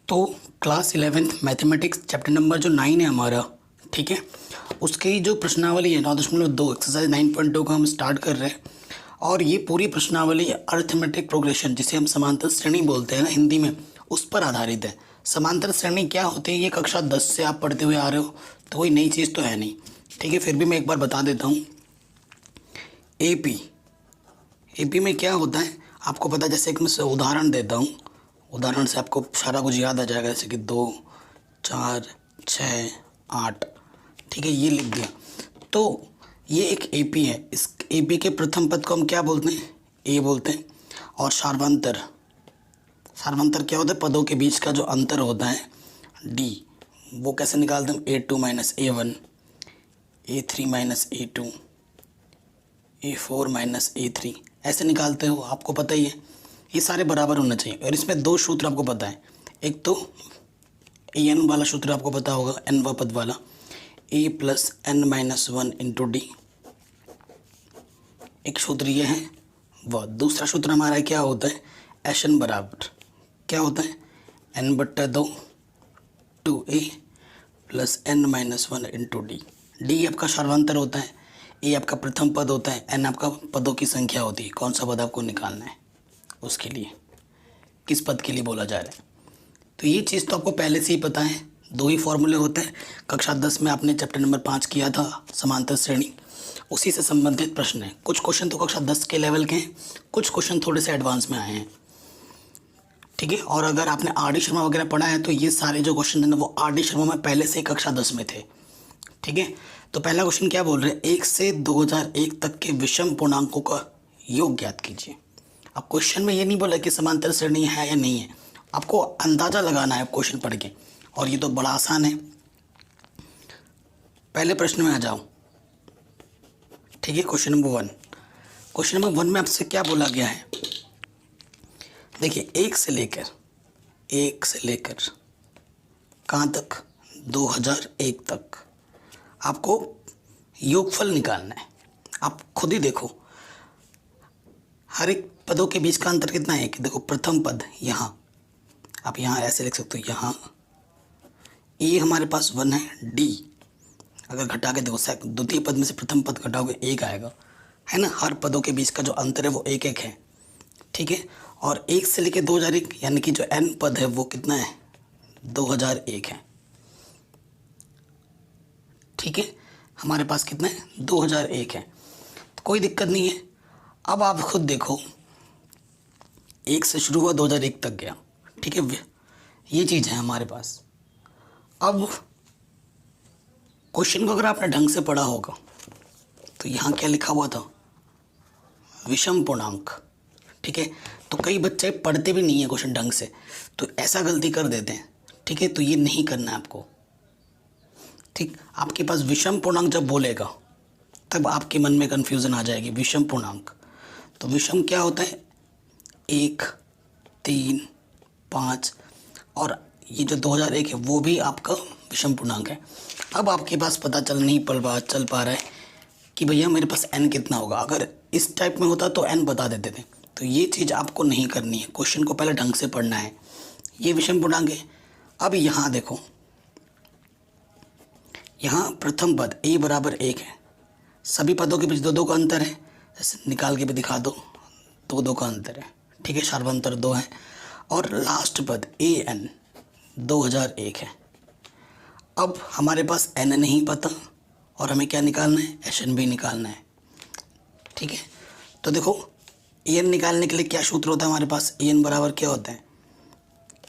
तो class 11th mathematics chapter number जो 9 है हमारा, ठीक है, उसकी जो प्रश्नावली है 9.2 एक्सरसाइज 9.2 को हम स्टार्ट कर रहे हैं। और ये पूरी प्रश्नावली अरिथमेटिक प्रोग्रेशन, जिसे हम समांतर श्रेणी बोलते हैं ना हिंदी में, उस पर आधारित है। समांतर श्रेणी क्या होती है ये कक्षा 10 से आप पढ़ते हुए आ रहे हो, तो कोई नई चीज़ तो है नहीं, ठीक है। फिर भी मैं एक बार बता देता हूँ। एपी में क्या होता है आपको पता है। जैसे एक मैं उदाहरण देता हूँ, उदाहरण से आपको सारा कुछ याद आ जाएगा। जैसे कि 2, 4, 6, 8, ठीक है, ये लिख दिया। तो ये एक एपी है। इस एपी के प्रथम पद को हम क्या बोलते हैं? ए बोलते हैं। और सार्वंतर, सार्वंतर क्या होता है? पदों के बीच का जो अंतर होता है डी, वो कैसे निकालते हैं? A2 minus A1, A3 minus A2, A4 minus A3, ऐसे निकालते हो, आपको पता ही है। ये सारे बराबर होना चाहिए। और इसमें दो सूत्र आपको पता है। एक तो एन वाला सूत्र आपको पता होगा, एन व पद वाला, a plus n minus 1 into d, एक सूत्र ये है। वह दूसरा सूत्र हमारा क्या होता है? एस एन बराबर क्या होता है? एन बट्टा 2 2a plus n minus 1 into D. D आपका सर्वांतर होता है, ए आपका प्रथम पद होता है, एन आपका पदों की संख्या होती है। कौन सा पद आपको निकालना है, उसके लिए किस पद के लिए बोला जा रहा है। तो ये चीज़ तो आपको पहले से ही पता है। दो ही फॉर्मूले होते हैं। कक्षा 10 में आपने चैप्टर नंबर 5 किया था समांतर श्रेणी, उसी से संबंधित प्रश्न है। कुछ क्वेश्चन तो कक्षा 10 के लेवल के हैं, कुछ क्वेश्चन थोड़े से एडवांस में आए हैं, ठीक है। और अगर आपने आर डी शर्मा वगैरह पढ़ा है तो ये सारे जो क्वेश्चन है ना वो आर डी शर्मा में पहले से ही कक्षा 10 में थे, ठीक है। तो पहला क्वेश्चन क्या बोल रहे हैं? 1 से 2001 तक के विषम पूर्णांकों का योग ज्ञात कीजिए। अब क्वेश्चन में ये नहीं बोला कि समांतर श्रेणी है या नहीं है, आपको अंदाजा लगाना है क्वेश्चन पढ़ के। और ये तो बड़ा आसान है। पहले प्रश्न में आ जाओ, ठीक है। क्वेश्चन नंबर 1, क्वेश्चन नंबर 1 में आपसे क्या बोला गया है? देखिए, एक से लेकर कहाँ तक? 2001 तक आपको योगफल निकालना है। आप खुद ही देखो, हर एक पदों के बीच का अंतर कितना है कि देखो, प्रथम पद यहाँ, आप यहाँ ऐसे लिख सकते हो, यहाँ ए हमारे पास 1 है, डी अगर घटा के देखो द्वितीय पद में से प्रथम पद घटाओगे 1 आएगा, है ना। हर पदों के बीच का जो अंतर है वो 1 है, ठीक है। और 1 से लेकर 2001 यानी कि जो एन पद है वो कितना है? 2001 है, ठीक है। हमारे पास कितना है? 2001 है, तो कोई दिक्कत नहीं है। अब आप खुद देखो, 1 से शुरू हुआ 2001 तक गया, ठीक है। ये चीज़ है हमारे पास। अब क्वेश्चन को अगर आपने ढंग से पढ़ा होगा तो यहाँ क्या लिखा हुआ था? विषम पूर्णांक, ठीक है। तो कई बच्चे पढ़ते भी नहीं है क्वेश्चन ढंग से, तो ऐसा गलती कर देते हैं, ठीक है। तो ये नहीं करना है आपको, ठीक। आपके पास विषम पूर्णांक जब बोलेगा तब आपके मन में कन्फ्यूज़न आ जाएगी। विषम पूर्णांक, तो विषम क्या होता है? 1, 3, 5, और ये जो 2001 है वो भी आपका विषम पूर्णांक है। अब आपके पास पता चल पा रहा है कि भैया मेरे पास n कितना होगा। अगर इस टाइप में होता तो n बता देते थे। तो ये चीज़ आपको नहीं करनी है, क्वेश्चन को पहले ढंग से पढ़ना है। ये विषम पूर्णांक है। अब यहाँ देखो, यहाँ प्रथम पद a बराबर 1 है, सभी पदों के बीच 2 2 का अंतर है। जैसे निकाल के भी दिखा दो, 2 2 का अंतर है, ठीक है। सर्वांतर 2 है। और लास्ट पद an 2001 है। अब हमारे पास n नहीं पता और हमें क्या निकालना है? एन भी निकालना है, ठीक है। तो देखो, एन निकालने के लिए क्या सूत्र होता है हमारे पास? एन बराबर क्या होता है?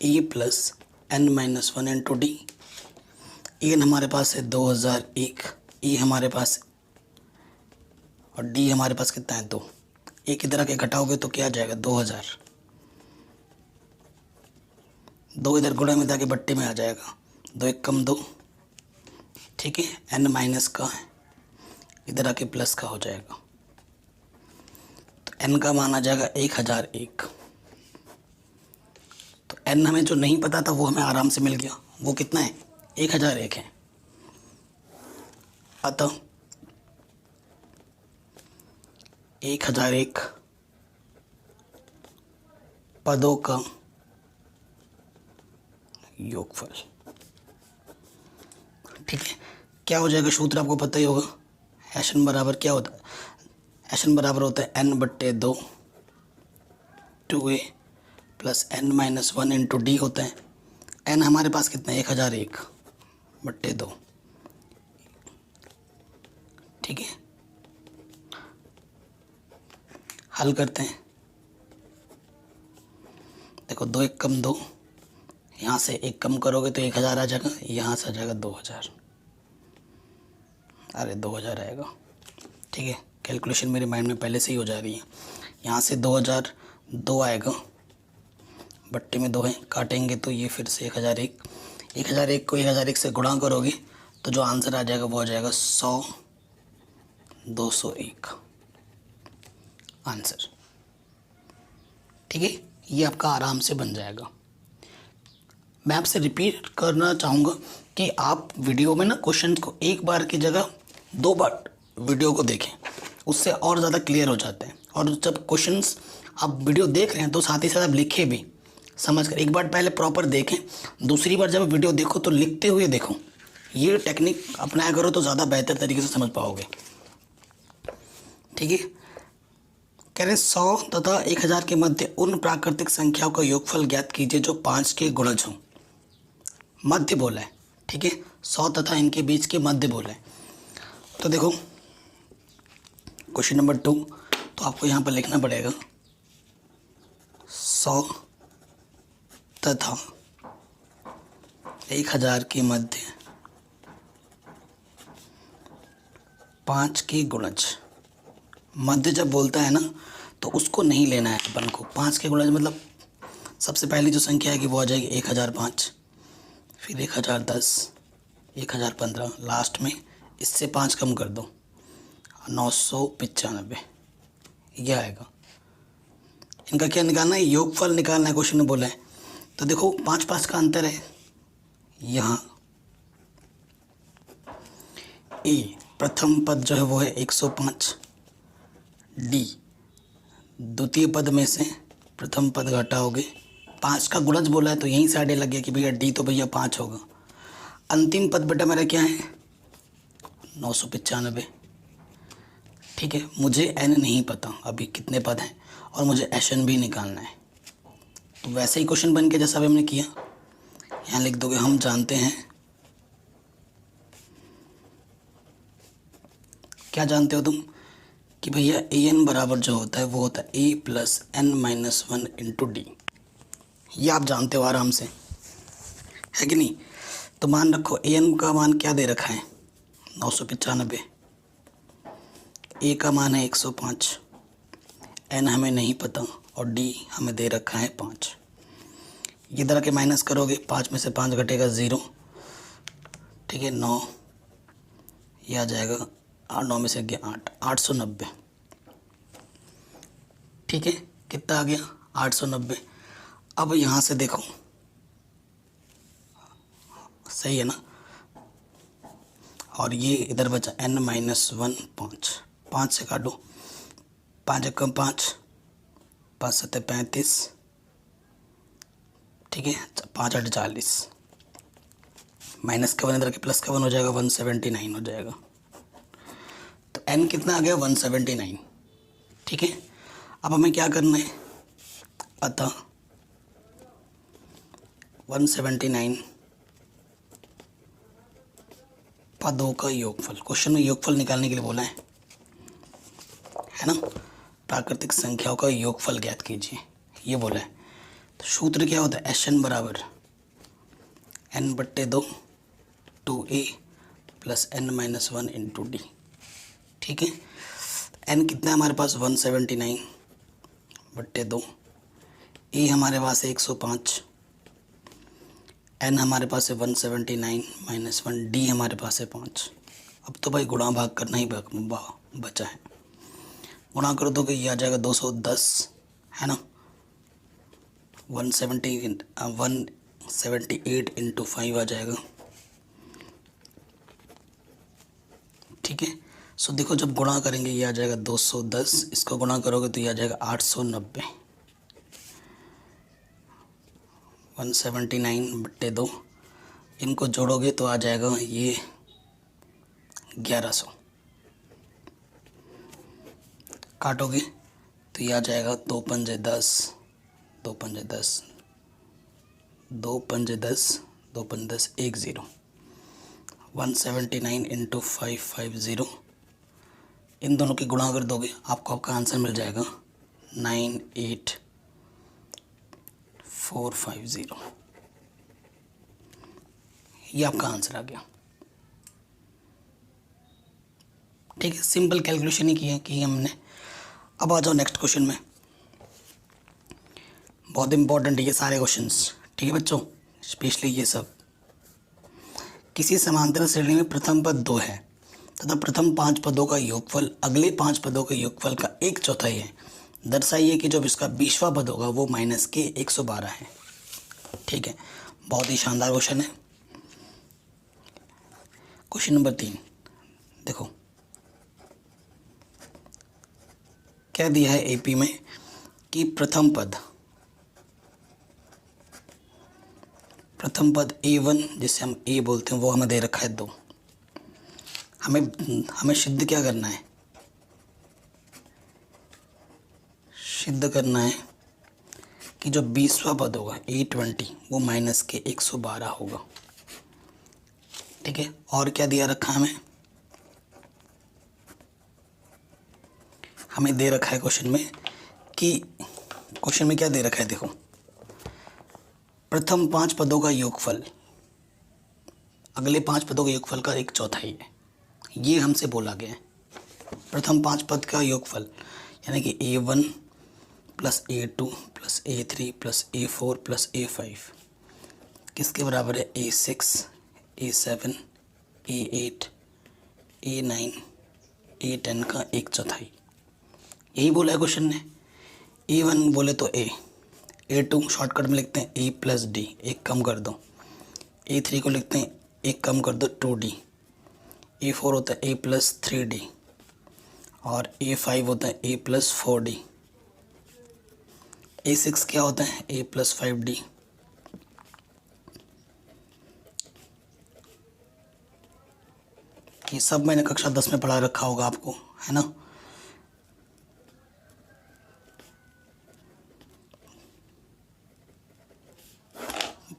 A plus n minus 1 into d. N हमारे पास है 2001, ए हमारे पास, और डी हमारे पास कितना है? 2। एक इधर आके घटाओगे तो क्या आ जाएगा? 2000। 2 इधर गुणा में जाके बट्टे में आ जाएगा, 2 1 कम 2, ठीक है। एन माइनस का है, इधर आके प्लस का हो जाएगा, तो एन का मान आ जाएगा 1001। तो एन हमें जो नहीं पता था वो हमें आराम से मिल गया। वो कितना है? 1001 है। अतः 1001 पदों का योगफल। ठीक है, क्या हो जाएगा, सूत्र आपको पता ही होगा। एस एन बराबर क्या होता है, एस एन बराबर होता है n बट्टे 2 2a plus n minus 1 into D होता है। n हमारे पास कितना है, 1001 बट्टे 2। ठीक है, हल करते हैं। देखो 2 1 कम 2, यहाँ से 1 कम करोगे तो 1000 आ जाएगा, यहाँ से आ जाएगा 2000, अरे 2000 आएगा। ठीक है, कैलकुलेशन मेरे माइंड में पहले से ही हो जा रही है। यहाँ से 2000 2 आएगा, बट्टे में 2 है, काटेंगे तो ये फिर से 1001। 1001 को 1001 से गुणा करोगे तो जो आंसर आ जाएगा वो आ जाएगा 100 201 आंसर। ठीक है, ये आपका आराम से बन जाएगा। मैं आपसे रिपीट करना चाहूँगा कि आप वीडियो में ना क्वेश्चन को एक बार की जगह 2 बार वीडियो को देखें, उससे और ज़्यादा क्लियर हो जाते हैं। और जब क्वेश्चंस आप वीडियो देख रहे हैं तो साथ ही साथ आप लिखें भी, समझ कर। एक बार पहले प्रॉपर देखें, दूसरी बार जब वीडियो देखो तो लिखते हुए देखो। ये टेक्निक अपनाया करो तो ज़्यादा बेहतर तरीके से समझ पाओगे। ठीक है, कह रहे 100 तथा 1000 के मध्य उन प्राकृतिक संख्याओं का योगफल ज्ञात कीजिए जो 5 के गुणज हों। मध्य बोला है। ठीक है, 100 तथा इनके बीच के मध्य बोला है। तो देखो क्वेश्चन नंबर 2, तो आपको यहाँ पर लिखना पड़ेगा 100 तथा 1000 के मध्य 5 के गुणज। मध्य जब बोलता है ना तो उसको नहीं लेना है अपन को। 5 के गुणज मतलब सबसे पहली जो संख्या है कि वो आ जाएगी 1005, फिर 1010, 1015, लास्ट में इससे 5 कम कर दो 995, यह आएगा। इनका क्या निकालना है, योगफल निकालना है, क्वेश्चन में बोला है। तो देखो 5 5 का अंतर है। यहाँ ए प्रथम पद जो है वो है 105, डी द्वितीय पद में से प्रथम पद घटाओगे, 5 का गुणज बोला है तो यहीं से आइडिया लग गया कि भैया डी तो भैया 5 होगा। अंतिम पद बेटा मेरा क्या है 995। ठीक है, मुझे एन नहीं पता अभी कितने पद हैं और मुझे एस एन भी निकालना है। तो वैसे ही क्वेश्चन बन के जैसा अभी हमने किया, यहाँ लिख दोगे हम जानते हैं, क्या जानते हो तुम कि भैया ए एन बराबर जो होता है वो होता है a plus n minus 1 into d. ये आप जानते हो आराम से, है कि नहीं। तो मान रखो ए एन का मान क्या दे रखा है 995, ए का मान है 105, एन हमें नहीं पता और डी हमें दे रखा है 5। ये तरह के माइनस करोगे, 5 में से 5 घटेगा 0। ठीक है, 9 ये आ जाएगा 9 में से गया 8, 890। ठीक है, कितना आ गया 890। अब यहाँ से देखो सही है ना, और ये इधर बचा n माइनस 1 5, 5 से काटो, 5 एकम 5, 5 सत्ते 35। ठीक है, 5 8 40, माइनस का 1 इधर के प्लस का 1 हो जाएगा, 179 हो जाएगा। तो n कितना आ गया 179। ठीक है, अब हमें क्या करना है, अतः 179 पदों का योगफल। क्वेश्चन में योगफल निकालने के लिए बोला है ना, प्राकृतिक संख्याओं का योगफल ज्ञात कीजिए, ये बोला है। तो सूत्र क्या होता है, एस एन बराबर n बट्टे 2 2a plus n minus 1 into D. ठीक है, n कितना है हमारे पास 179 बट्टे 2, a हमारे पास है 105, n हमारे पास है 179 माइनस 1, डी हमारे पास है 5। अब तो भाई गुणा भाग करना ही बचा है। गुणा कर दोगे ये आ जाएगा 210, है ना, 178 इंटू 5 आ जाएगा। ठीक है, सो देखो जब गुणा करेंगे ये आ जाएगा 210, इसको गुणा करोगे तो ये आ जाएगा 890। 179/2, इनको जोड़ोगे तो आ जाएगा ये 1100, काटोगे तो ये आ जाएगा 2 पंजे 10, 2 पंजे 10, 2 पंजे 10, 2 पंजे 10, 10, 179 इंटू 550, इन दोनों की गुणा कर दोगे आपको आपका आंसर मिल जाएगा 98450, ये आपका आंसर आ गया। ठीक है, सिंपल कैलकुलेशन ही की हमने। अब आ जाओ नेक्स्ट क्वेश्चन में, बहुत इंपॉर्टेंट है ये सारे क्वेश्चंस, ठीक है बच्चों, स्पेशली ये सब। किसी समांतर श्रेणी में प्रथम पद 2 है तथा प्रथम 5 पदों का योगफल अगले 5 पदों के योगफल का 1/4 है, दर्शाइए कि जब इसका 20वां पद होगा वो -112 है। ठीक है, बहुत ही शानदार क्वेश्चन है। क्वेश्चन नंबर 3 देखो, क्या दिया है एपी में कि प्रथम पद A1, जिसे हम A बोलते हैं, वो हमें दे रखा है 2। हमें सिद्ध क्या करना है, सिद्ध करना है कि जो 20वां पद होगा A20 वो -112 होगा। ठीक है, और क्या दिया रखा है हमें दे रखा है क्वेश्चन में कि क्वेश्चन में क्या दे रखा है, देखो, प्रथम 5 पदों का योगफल अगले 5 पदों के योगफल का 1/4 है, ये हमसे बोला गया है। प्रथम 5 पद का योगफल यानी कि A1 plus A2 plus A3 plus A4 plus A5 किसके बराबर है, A6 A7 A8 A9 A10 का 1/4, यही बोला है क्वेश्चन ने। A1 बोले तो A, A2 शॉर्टकट में लिखते हैं A प्लस D, एक कम कर दो, A3 को लिखते हैं एक कम कर दो 2D, A4 होता है A प्लस 3D और A5 होता है A प्लस 4D, A6 क्या होता है A प्लस 5D, ये सब मैंने कक्षा 10 में पढ़ा रखा होगा आपको, है ना।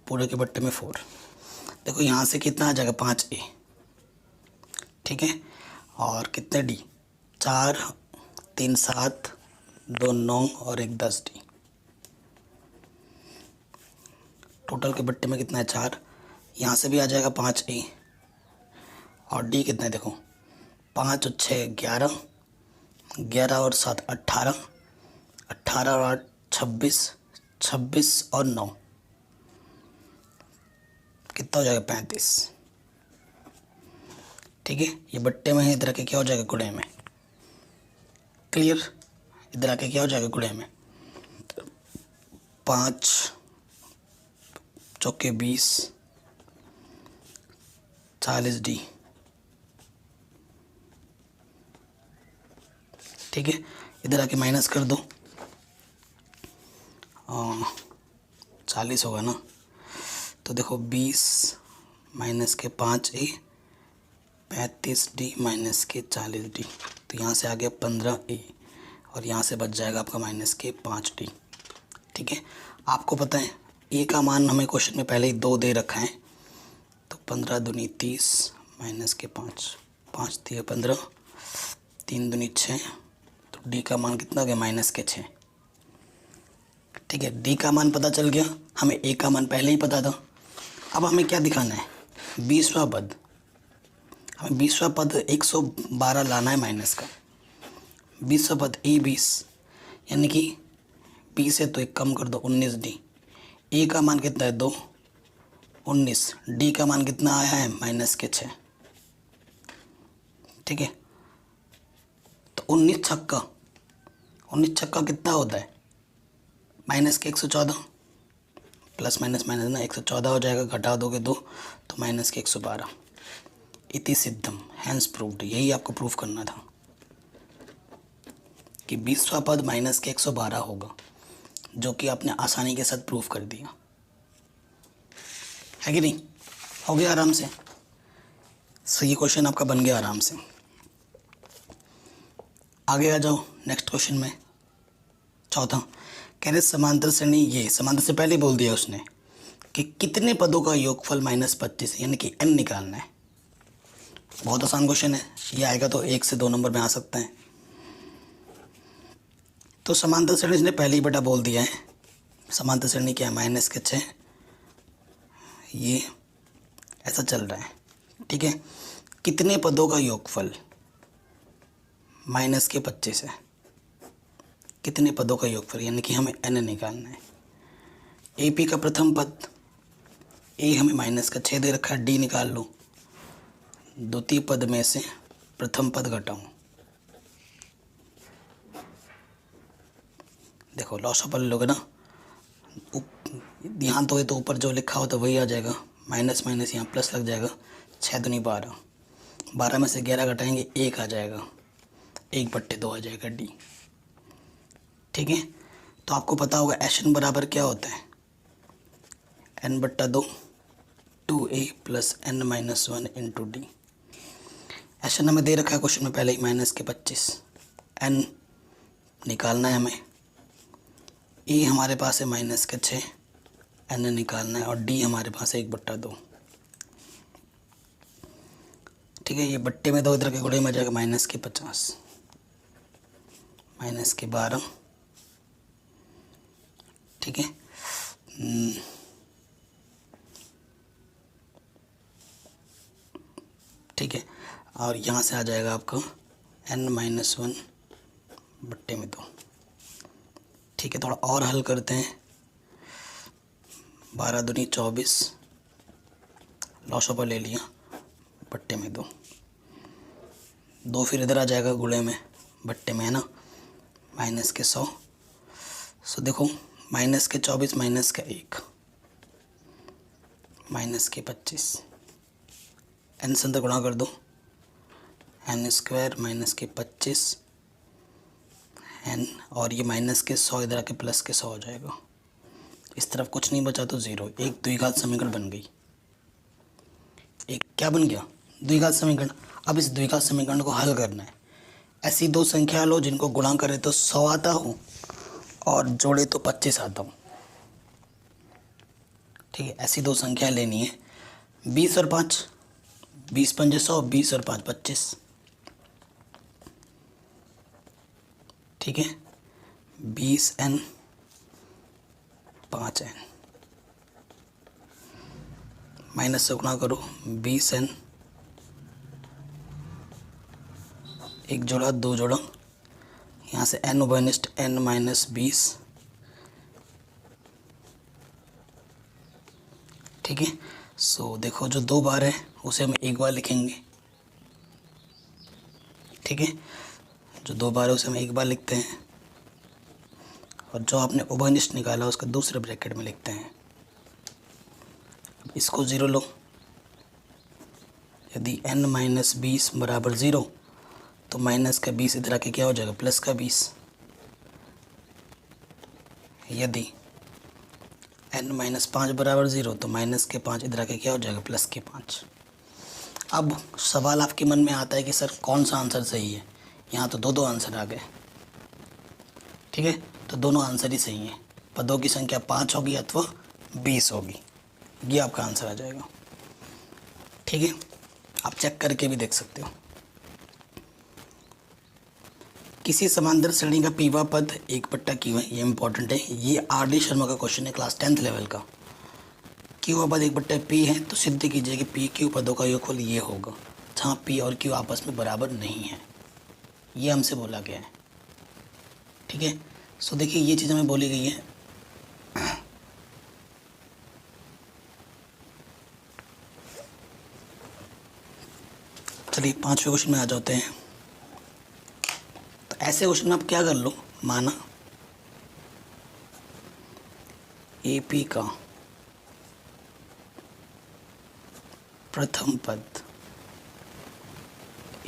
पूरे के बट्टे में 4, देखो यहाँ से कितना आ जाएगा 5A, ठीक है, और कितने D, 4 3 7 2 9 और 1 10D, टोटल के बट्टे में कितना है 4, यहाँ से भी आ जाएगा 5A और D कितना है, देखो 5 और 6 11, 11 और 7 18, 18 और 8 26, 26 और 9 कितना हो जाएगा 35। ठीक है, ये बट्टे में है, इधर आके क्या हो जाएगा गुणे में, क्लियर, इधर आके क्या हो जाएगा गुणे में, 5 चौके 20 40D, ठीक है, इधर आके माइनस कर दो, 40 होगा ना, तो देखो 20 माइनस के 5A 35D माइनस के 40D, तो यहाँ से आ गया 15A और यहाँ से बच जाएगा आपका माइनस के 5D। ठीक है, आपको पता है A का मान हमें क्वेश्चन में पहले ही 2 दे रखा है, तो 15 दूनी 30 माइनस के 5, 5 दिया 15, 3 दूनी 6, तो D का मान कितना हो गया माइनस के 6। ठीक है, D का मान पता चल गया, हमें A का मान पहले ही पता था। अब हमें क्या दिखाना है, 20वां पद, हमें 20वां पद 112 लाना है माइनस का, 20वां पद A20 यानी कि 20 है तो एक कम कर दो 19D, A का मान कितना है 2 19, D का मान कितना आया है माइनस के 6। ठीक है, तो 19 छक्का कितना होता है माइनस के 114, प्लस माइनस माइनस ना 114 हो जाएगा, घटा दोगे 2 तो माइनस के 112, इति सिद्धम हैंस प्रूव्ड, यही आपको प्रूफ करना था कि 20वां पद माइनस के 112 होगा, जो कि आपने आसानी के साथ प्रूफ कर दिया। है कि नहीं? हो गया आराम से। सो ये क्वेश्चन आपका बन गया आराम से। आगे आ जाओ नेक्स्ट क्वेश्चन में। चौथा कह रहे समांतर श्रेणी, ये समांतर से पहले बोल दिया उसने कि कितने पदों का योगफल -25 यानी कि n निकालना है। बहुत आसान क्वेश्चन है, ये आएगा तो 1 से 2 नंबर में आ सकता है। तो समांतर श्रेणी इसने पहले ही बेटा बोल दिया है। समांतर श्रेणी क्या है? -6, ये ऐसा चल रहा है, ठीक है। कितने पदों का योगफल -25 है, कितने पदों का योगफल यानी कि हमें n निकालना है। ए पी का प्रथम पद, ए हमें -6 दे रखा है, डी निकाल लो। द्वितीय पद में से प्रथम पद घटाऊं, देखो लॉसअपल लोगे ना, यहाँ तो ऊपर जो लिखा हो तो वही आ जाएगा, माइनस माइनस यहाँ प्लस लग जाएगा। 6 दूनी 12, 12 में से 11 घटाएंगे 1 आ जाएगा, 1/2 आ जाएगा डी, ठीक है। तो आपको पता होगा एशन बराबर क्या होता है, n/2 2a + n-1 into D. एशन हमें दे रखा है क्वेश्चन में पहले ही -25, n निकालना है हमें, ए हमारे पास है -6, n निकालना है, और डी हमारे पास है 1/2, ठीक है। ये बट्टे में 2 इधर के गुणे में जाएगा -50, -12, ठीक है। ठीक है, और यहाँ से आ जाएगा आपका n-1 बट्टे में 2, ठीक है। थोड़ा और हल करते हैं, 12 दूनी 24, लॉसअपर ले लिया, बट्टे में 2, 2 फिर इधर आ जाएगा गुणे में, बट्टे में है ना, -100। सो देखो -24 -1 -25, n से अंदर गुणा कर दो, n² -25 n, और ये -100 इधर आके +100 हो जाएगा। इस तरफ कुछ नहीं बचा तो 0, एक द्विघात समीकरण बन गई। एक क्या बन गया? द्विघात समीकरण। अब इस द्विघात समीकरण को हल करना है। ऐसी 2 संख्या लो जिनको गुणा करे तो 100 आता हो और जोड़े तो 25 आता हो, ठीक है। ऐसी 2 संख्या लेनी है, 20 और 5, 20 × 5 = 100, 20 और 5 = 25, ठीक है। 20n 5n, माइनस से गुणा करो, 20n, 1 जोड़ा 2 जोड़ा, यहाँ से n उभयनिष्ठ n - 20, ठीक है। सो देखो जो 2 बार है उसे हम 1 बार लिखेंगे, ठीक है। जो 2 बार है उसे हम 1 बार लिखते हैं, और जो आपने उभयनिष्ठ निकाला उसका दूसरे ब्रैकेट में लिखते हैं। अब इसको 0 लो, यदि n - 20 = 0 तो माइनस का 20 इधर आके क्या हो जाएगा, प्लस का 20। यदि n - 5 = 0 तो माइनस के 5 इधर आके क्या हो जाएगा, प्लस के 5। अब सवाल आपके मन में आता है कि सर कौन सा आंसर सही है। यहाँ तो 2 आंसर आ गए, ठीक है। तो दोनों आंसर ही सही हैं, पदों की संख्या 5 होगी अथवा 20 होगी, ये आपका आंसर आ जाएगा, ठीक है। आप चेक करके भी देख सकते हो। किसी समांतर श्रेणी का पीवा पद 1/q है, ये इंपॉर्टेंट है, ये R.D. शर्मा का क्वेश्चन है, क्लास 10th लेवल का। क्यू पद 1/p है तो सिद्ध कीजिए कि पी क्यू पदों का योगफल ये होगा, जहाँ पी और क्यू आपस में बराबर नहीं है, ये हमसे बोला गया है, ठीक है। सो देखिए ये चीज़ हमें बोली गई है। चलिए 5वें क्वेश्चन में आ जाते हैं। तो ऐसे क्वेश्चन में आप क्या कर लो, माना ए पी का प्रथम पद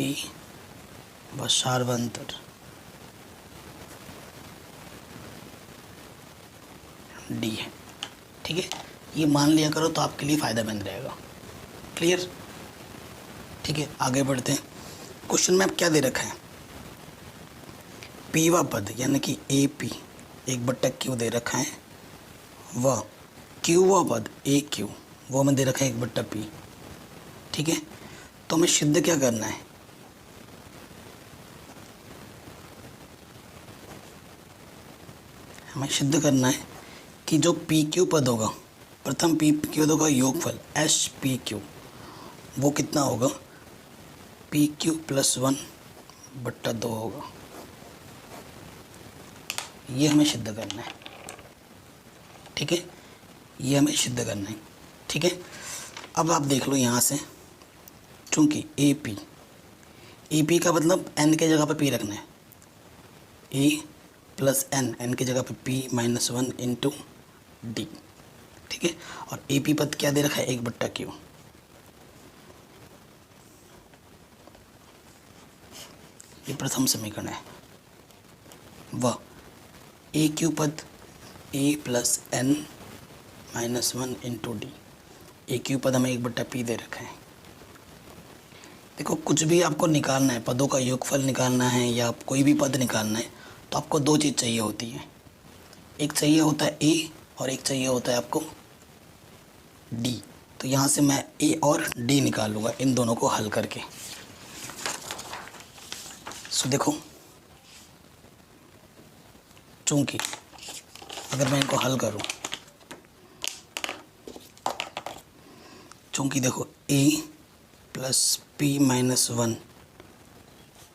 ए व सार्वंतर डी है, ठीक है। ये मान लिया करो तो आपके लिए फ़ायदेमंद रहेगा। क्लियर? ठीक है, आगे बढ़ते हैं। क्वेश्चन में अब क्या दे रखा है, पीवा पद यानी कि ए पी 1/Q दे रखा है, व क्यूवा पद ए क्यू वो हमें दे रखा है 1/P। ठीक है, तो हमें सिद्ध क्या करना है, हमें सिद्ध करना है कि जो पी क्यू पद होगा, प्रथम पी क्यू पद का योगफल एस पी क्यू वो कितना होगा, पी क्यू प्लस 1/2 होगा। ये हमें सिद्ध करना है। ठीक है, ये हमें सिद्ध करना है। ठीक है, अब आप देख लो यहाँ से, चूँकि ए पी का मतलब एन के जगह पे पी रखना है, ए प्लस एन की जगह पे p-1 इंटू डी। ठीक है, और ए पी पद क्या दे रखा है, 1/Q। ये प्रथम समीकरण है। वह ए क्यू पद ए प्लस n-1 इंटू डी, ए क्यू पद हमें 1/P दे रखा है। देखो, कुछ भी आपको निकालना है, पदों का योगफल निकालना है या कोई भी पद निकालना है, तो आपको दो चीज़ चाहिए होती है, एक चाहिए होता है ए और एक चाहिए होता है आपको डी। तो यहाँ से मैं ए और डी निकालूंगा इन दोनों को हल करके। सो देखो, चूँकि अगर मैं इनको हल करूँ, चूँकि देखो a प्लस p-1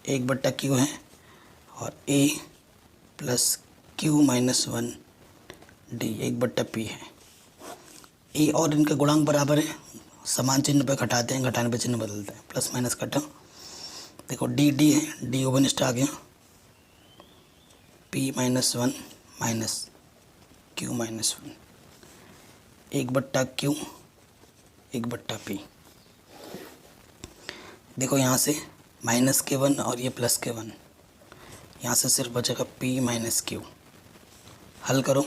1/Q है और a plus Q-1 D 1/P है। ए और इनका गुणांक बराबर है, समान चिन्ह पे घटाते हैं, घटाने पे चिन्ह बदलते हैं, प्लस माइनस कटा। देखो डी है, डी ओवनिष्ठ आ गया, p-1 minus Q-1 1/Q 1/P। देखो यहाँ से -K1 और ये +K1, यहाँ से सिर्फ बचेगा p-Q। हल करो,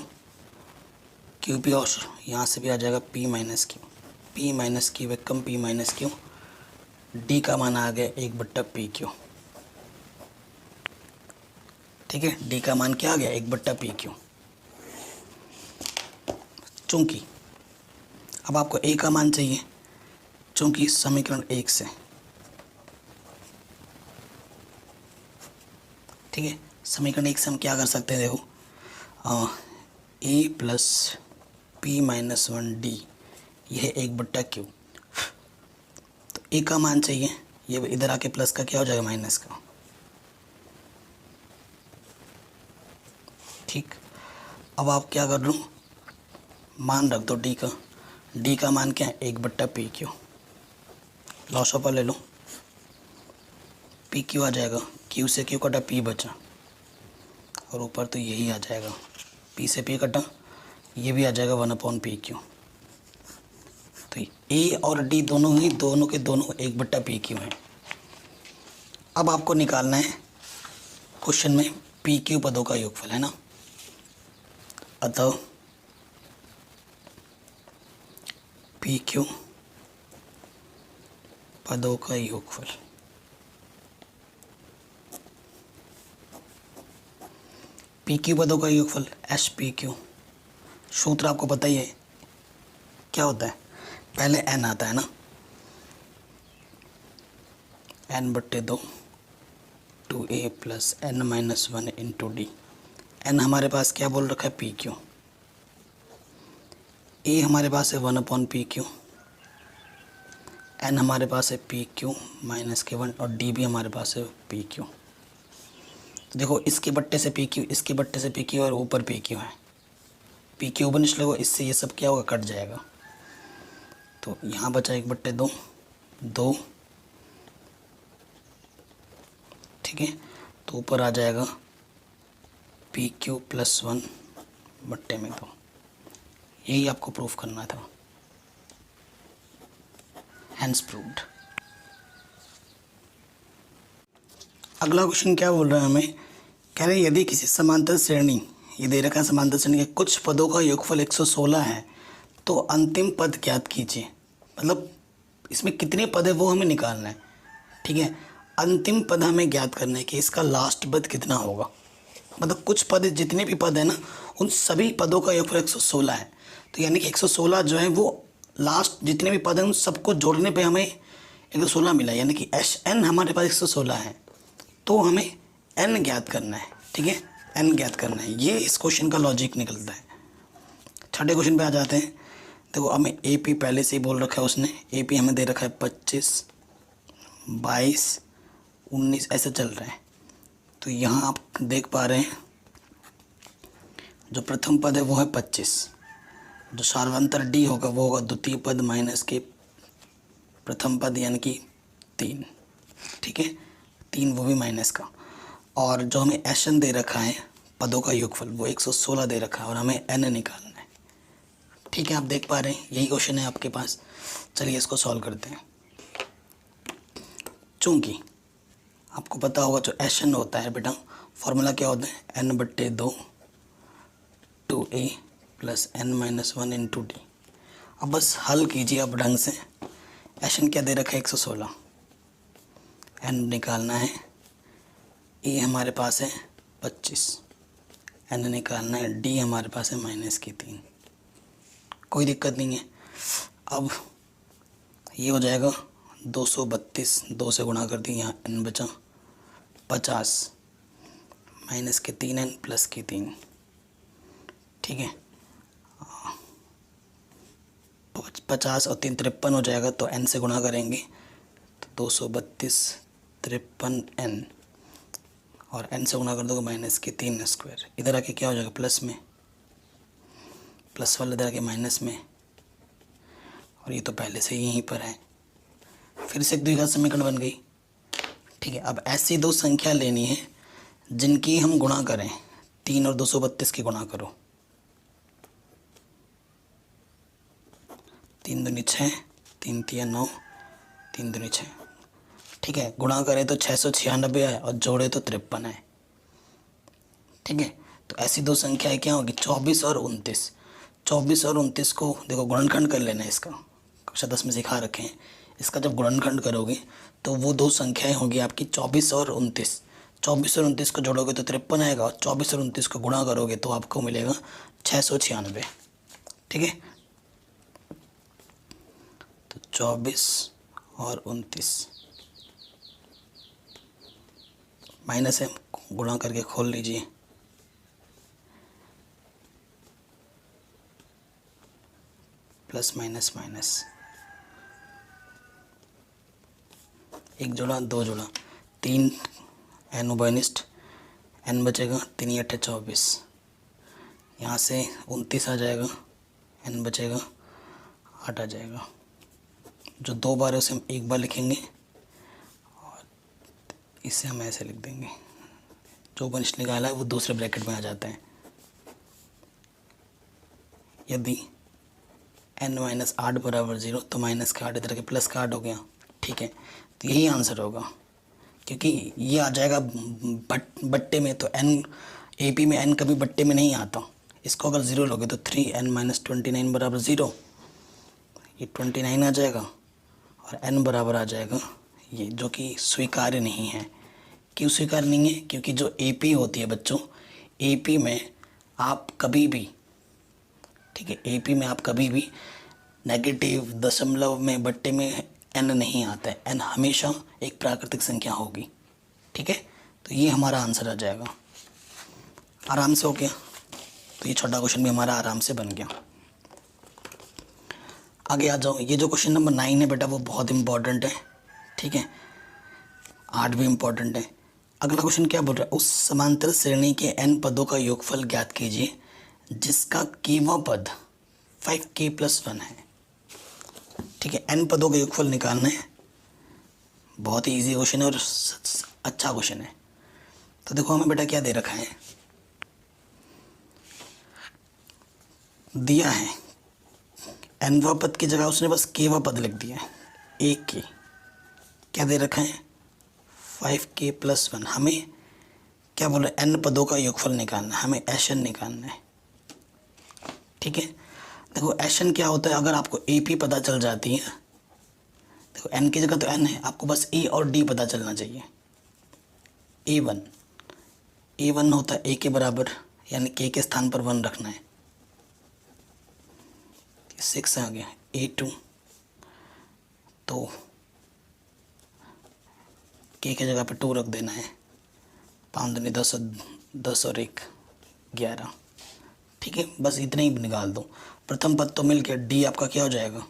QP और यहाँ से भी आ जाएगा p-Q, p-Q कम p-Q, D का मान आ गया 1/PQ। ठीक है, D का मान क्या आ गया, 1/PQ। चूँकि अब आपको A का मान चाहिए, चूँकि समीकरण 1 से, ठीक है, समीकरण 1 से हम क्या कर सकते हैं, देखो A प्लस p-1 D यह है 1/Q। तो A का मान चाहिए, ये इधर आके प्लस का क्या हो जाएगा, माइनस का। ठीक, अब आप क्या कर लो, मान रख दो D का, D का मान क्या है, 1/PQ। लॉस ऑफ ले लो, PQ आ जाएगा, Q से Q कटा, P बचा, और ऊपर तो यही आ जाएगा, P से P कटा, ये भी आ जाएगा 1/PQ। तो A और D दोनों के दोनों 1/PQ हैं। अब आपको निकालना है क्वेश्चन में PQ पदों का योगफल, है ना। अतः PQ पदों का योगफल, PQ पदों का योगफल SPQ। सूत्र आपको पता ही है क्या होता है, पहले n आता है ना, n/2 2a plus n-1 into D. n हमारे पास क्या बोल रखा है, PQ। a हमारे पास है 1/PQ, n हमारे पास है PQ माइनस K1 और d भी हमारे पास है PQ। तो देखो, इसके बट्टे से PQ, इसके बट्टे से PQ और ऊपर PQ है, PQ उपनिष्ठ लगो, इससे ये सब क्या होगा, कट जाएगा। तो यहाँ बचा 1/2 2, ठीक है, तो ऊपर आ जाएगा PQ प्लस 1/2। यही आपको प्रूफ करना था, हैंस प्रूव्ड। अगला क्वेश्चन क्या बोल रहा है हमें, कह रहे हैं यदि किसी समांतर श्रेणी, ये दे रखा है समांतर श्रेणी के कुछ पदों का योगफल 116 है तो अंतिम पद ज्ञात कीजिए, मतलब इसमें कितने पद है वो हमें निकालना है। ठीक है, अंतिम पद हमें ज्ञात करना है कि इसका लास्ट पद कितना होगा। मतलब कुछ पद, जितने भी पद है ना, उन सभी पदों का योगफल 116 है। तो यानी कि 116 जो है वो लास्ट जितने भी पद हैं उन सबको जोड़ने पे हमें 116 मिला, यानी कि एस एन हमारे पास 116 है। तो हमें एन ज्ञात करना है। ठीक है, एन ज्ञात करना है, ये इस क्वेश्चन का लॉजिक निकलता है। छठे क्वेश्चन पे आ जाते हैं। देखो हमें ए पी पहले से ही बोल रखा है उसने, ए पी हमें दे रखा है 25, 22, 19 ऐसे चल रहे हैं। तो यहाँ आप देख पा रहे हैं जो प्रथम पद है वो है 25, जो सार्वंतर डी होगा वो होगा द्वितीय पद माइनस के प्रथम पद यानी कि 3। ठीक है, 3 वो भी माइनस का। और जो हमें एन दे रखा है पदों का योगफल वो 116 दे रखा है और हमें एन निकालना है। ठीक है, आप देख पा रहे हैं यही क्वेश्चन है आपके पास। चलिए इसको सॉल्व करते हैं। चूँकि आपको पता होगा जो एन होता है बेटा, फॉर्मूला क्या होता है, n/2 2a plus n-1 into D. अब बस हल कीजिए आप ढंग से। एन क्या दे रखा है 116, एन निकालना है, ए हमारे पास है 25, एन निकालना है, डी हमारे पास है -3। कोई दिक्कत नहीं है। अब ये हो जाएगा 232, 2 से गुणा कर दिए, यहाँ एन बचा 50 -3n प्लस 3। ठीक है, 50 और 3 53 हो जाएगा, तो n से गुणा करेंगे तो 232 53n और n से गुणा कर दोगे -3 इधर आके क्या हो जाएगा प्लस में, प्लस वाला इधर आके माइनस में, और ये तो पहले से यहीं पर है। फिर से एक द्विघात समीकरण बन गई। ठीक है, अब ऐसी दो संख्या लेनी है जिनकी हम गुणा करें। 3 और 232 की गुणा करो, 3 दूनी 6, 3 तिया 9, 3 दूनी 6। ठीक है, गुणा करें तो 696 है और जोड़े तो 53 है। ठीक है, तो ऐसी दो संख्याएं क्या होगी, 24 और 29। 24 और 29 को देखो गुणनखंड कर लेना है, इसका कक्षा 10 में सिखा रखे हैं। इसका जब गुणनखंड करोगे तो वो दो संख्याएं होगी आपकी 24 और 29। 24 और 29 को जोड़ोगे तो 53 आएगा, और 24 और 29 को गुणा करोगे तो आपको मिलेगा 696। ठीक है, तो 24 और 29 माइनस है, गुणा करके खोल लीजिए, प्लस माइनस माइनस, एक जोड़ा 2 जोड़ा 3, एन उभयनिष्ठ, एन बचेगा 3 8 24, यहाँ से 29 आ जाएगा, एन बचेगा 8 आ जाएगा। जो 2 बार है उसे हम 1 बार लिखेंगे और इसे हम ऐसे लिख देंगे। जो उभयनिष्ठ निकाला है वो दूसरे ब्रैकेट में आ जाता है। यदि n-8 बराबर 0 तो माइनस का 8 इधर के प्लस का 8 हो गया। ठीक है, तो यही आंसर होगा, क्योंकि ये आ जाएगा बट्टे में। तो n AP में n कभी बट्टे में नहीं आता। इसको अगर 0 लोगे तो 3n-29 बराबर 0, ये 29 आ जाएगा और n बराबर आ जाएगा ये, जो कि स्वीकार्य नहीं है। क्यों स्वीकार्य नहीं है, क्योंकि जो AP होती है बच्चों, AP में आप कभी भी, ठीक है, AP में आप कभी भी नेगेटिव दशमलव में बट्टे में n नहीं आता है। n हमेशा एक प्राकृतिक संख्या होगी। ठीक है, तो ये हमारा आंसर आ जाएगा। आराम से हो गया, तो ये छोटा क्वेश्चन भी हमारा आराम से बन गया। आगे आ जाओ। ये जो क्वेश्चन नंबर 9 है बेटा वो बहुत इंपॉर्टेंट है। ठीक है, 8 भी इंपॉर्टेंट है। अगला क्वेश्चन क्या बोल रहा है, उस समांतर श्रेणी के n पदों का योगफल ज्ञात कीजिए जिसका केवा पद 5k+1 है। ठीक है, n पदों का योगफल निकालना है। बहुत ही ईजी क्वेश्चन है और अच्छा क्वेश्चन है। तो देखो हमें बेटा क्या दे रखा है, दिया है nवा पद की जगह उसने बस केवा पद लिख दिया है। एक के क्या दे रखा है 5k+1। हमें क्या बोल रहे हैं, n पदों का योगफल निकालना है, हमें Sn निकालना है। ठीक है, देखो एशन क्या होता है, अगर आपको ए पी पता चल जाती है, देखो एन की जगह तो एन है, आपको बस ए और डी पता चलना चाहिए। ए वन होता है ए के बराबर, यानी के स्थान पर 1 रखना है। 6 आ गया। A2 तो के जगह पे 2 रख देना है। 5 दूनी 10, 10 और 1 11। ठीक है, बस इतने ही निकाल दो। प्रथम पद तो मिल गया, डी आपका क्या हो जाएगा,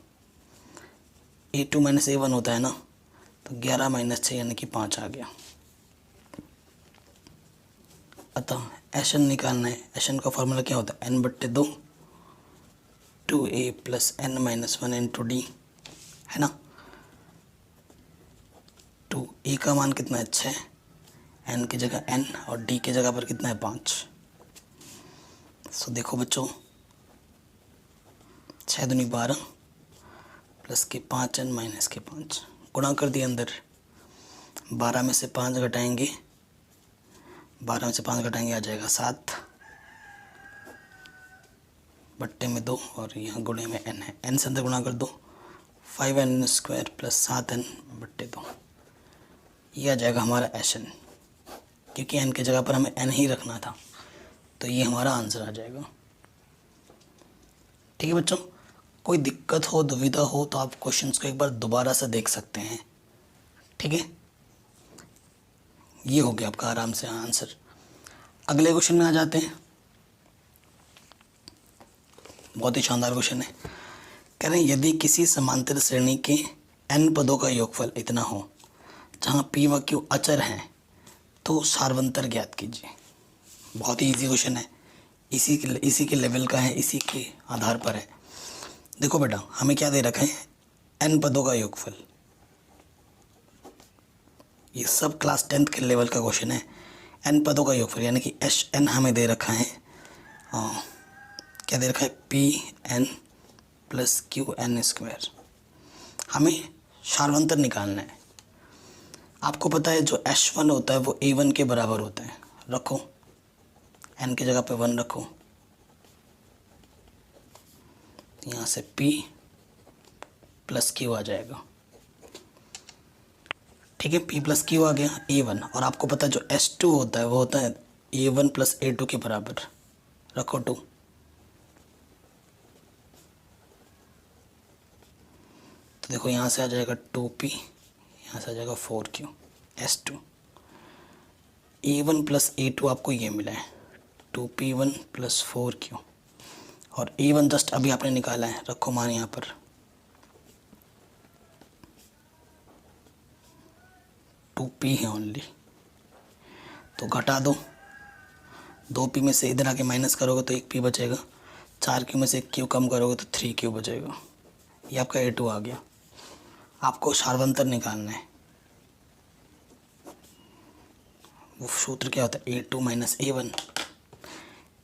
A2 माइनस A1 होता है ना, तो 11 माइनस 6 यानी कि 5 आ गया। अतः एशन निकालना है। एशन का फॉर्मूला क्या होता है, n/2 2a plus n minus 1 into D, है ना। 2a का मान कितना है 6, n की जगह n और d की जगह पर कितना है 5। सो देखो बच्चों, 6 दूनी 12 प्लस के 5n माइनस के 5 गुणा कर दिया अंदर। 12 में से 5 घटाएंगे, 12 में से 5 घटाएंगे आ जाएगा 7, बट्टे में 2 और यहाँ गुणे में n है, n से अंदर गुणा कर दो। 5n² प्लस 7n बट्टे 2, ये आ जाएगा हमारा एशन। क्योंकि n की जगह पर हमें n ही रखना था, तो ये हमारा आंसर आ जाएगा। ठीक है बच्चों, कोई दिक्कत हो, दुविधा हो तो आप क्वेश्चंस को एक बार दोबारा से देख सकते हैं। ठीक है, ये हो गया आपका आराम से आंसर। अगले क्वेश्चन में आ जाते हैं। बहुत ही शानदार क्वेश्चन है। कह रहे हैं यदि किसी समांतर श्रेणी के n पदों का योगफल इतना हो जहाँ p व q अचर हैं तो सार्वंतर ज्ञात कीजिए। बहुत ही इजी क्वेश्चन है, इसी के लेवल का है, इसी के आधार पर है। देखो बेटा, हमें क्या दे रखा है, n पदों का योगफल। ये सब क्लास 10th के लेवल का क्वेश्चन है। n पदों का योगफल यानी कि n हमें दे रखा है, क्या दे रखा है, Pn प्लस Qn²। हमें सार्वंतर निकालना है। आपको पता है जो H1 होता है वो A1 के बराबर होता है। रखो, n की जगह पे 1 रखो, यहाँ से P प्लस Q आ जाएगा। ठीक है, P प्लस Q आ गया A1, और आपको पता है जो H2 होता है वो होता है A1 प्लस A2 के बराबर। रखो 2, तो देखो यहाँ से आ जाएगा 2P, यहाँ से आ जाएगा 4Q S2। A1 plus A2 आपको ये मिला है 2P1 प्लस 4Q, और A1 जस्ट अभी आपने निकाला है। रखो मान यहाँ पर 2P है ओनली, तो घटा दो। 2P में से इधर आके माइनस करोगे तो 1P बचेगा, 4Q में से 1Q कम करोगे तो 3Q बचेगा। ये आपका A2 आ गया। आपको सार्वंतर निकालना है। वो सूत्र क्या होता है, A2 माइनस A1।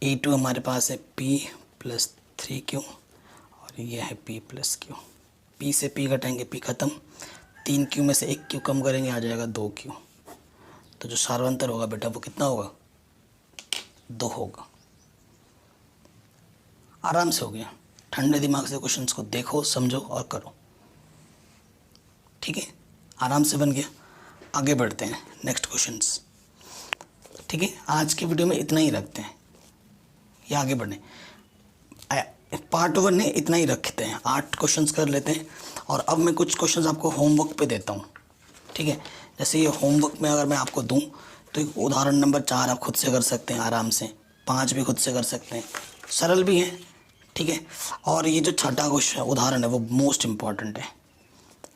A2 हमारे पास है P प्लस 3Q और ये है P प्लस Q। P से P घटाएंगे, P खत्म। 3Q में से 1Q कम करेंगे आ जाएगा 2Q। तो जो सार्वंतर होगा बेटा वो कितना होगा, 2 होगा। आराम से हो गया। ठंडे दिमाग से क्वेश्चंस को देखो, समझो और करो। ठीक है, आराम से बन गया। आगे बढ़ते हैं नेक्स्ट क्वेश्चंस। ठीक है, आज की वीडियो में इतना ही रखते हैं, या आगे बढ़े पार्ट 1 है, इतना ही रखते हैं। 8 क्वेश्चंस कर लेते हैं, और अब मैं कुछ क्वेश्चंस आपको होमवर्क पे देता हूँ। ठीक है, जैसे ये होमवर्क में अगर मैं आपको दूँ तो एक उदाहरण नंबर 4 आप खुद से कर सकते हैं आराम से, 5 भी खुद से कर सकते हैं, सरल भी है। ठीक है, और ये जो छठा क्वेश्चन उदाहरण है वो मोस्ट इम्पॉर्टेंट है।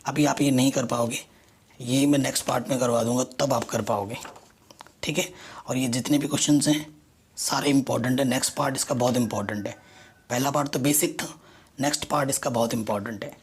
अभी आप ये नहीं कर पाओगे, ये मैं नेक्स्ट पार्ट में करवा दूंगा, तब आप कर पाओगे। ठीक है, और ये जितने भी क्वेश्चंस हैं सारे इंपॉर्टेंट है। नेक्स्ट पार्ट इसका बहुत इंपॉर्टेंट है। पहला पार्ट तो बेसिक था, नेक्स्ट पार्ट इसका बहुत इंपॉर्टेंट है।